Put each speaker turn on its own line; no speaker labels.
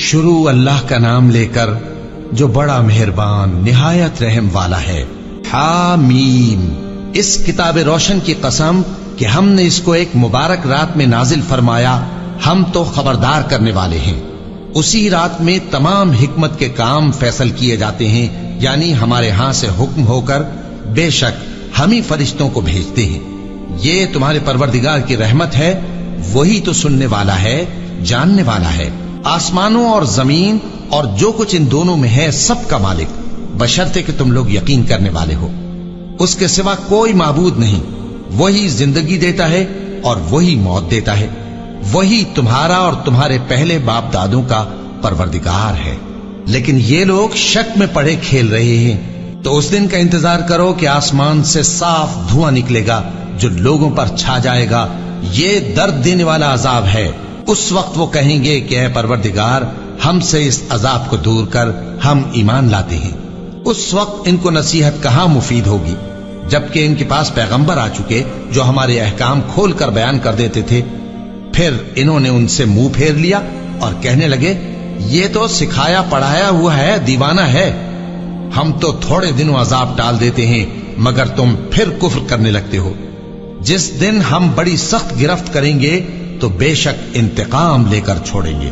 شروع اللہ کا نام لے کر جو بڑا مہربان نہایت رحم والا ہے۔ حامیم، اس کتاب روشن کی قسم کہ ہم نے اس کو ایک مبارک رات میں نازل فرمایا، ہم تو خبردار کرنے والے ہیں۔ اسی رات میں تمام حکمت کے کام فیصل کیے جاتے ہیں، یعنی ہمارے ہاں سے حکم ہو کر بے شک ہم ہی فرشتوں کو بھیجتے ہیں۔ یہ تمہارے پروردگار کی رحمت ہے، وہی تو سننے والا ہے، جاننے والا ہے۔ آسمانوں اور زمین اور جو کچھ ان دونوں میں ہے سب کا مالک، بشرطے کہ تم لوگ یقین کرنے والے ہو۔ اس کے سوا کوئی معبود نہیں، وہی زندگی دیتا ہے اور وہی موت دیتا ہے، وہی تمہارا اور تمہارے پہلے باپ دادوں کا پروردگار ہے۔ لیکن یہ لوگ شک میں پڑے کھیل رہے ہیں، تو اس دن کا انتظار کرو کہ آسمان سے صاف دھواں نکلے گا جو لوگوں پر چھا جائے گا، یہ درد دینے والا عذاب ہے۔ اس وقت وہ کہیں گے کہ اے پروردگار، ہم سے اس عذاب کو دور کر، ہم ایمان لاتے ہیں۔ اس وقت ان کو نصیحت کہاں مفید ہوگی، جبکہ ان کے پاس پیغمبر آ چکے جو ہمارے احکام کھول کر بیان کر دیتے تھے۔ پھر انہوں نے ان سے منہ پھیر لیا اور کہنے لگے، یہ تو سکھایا پڑھایا ہوا ہے، دیوانہ ہے۔ ہم تو تھوڑے دنوں عذاب ٹال دیتے ہیں، مگر تم پھر کفر کرنے لگتے ہو۔ جس دن ہم بڑی سخت گرفت کریں گے تو بے شک انتقام لے کر چھوڑیں گے۔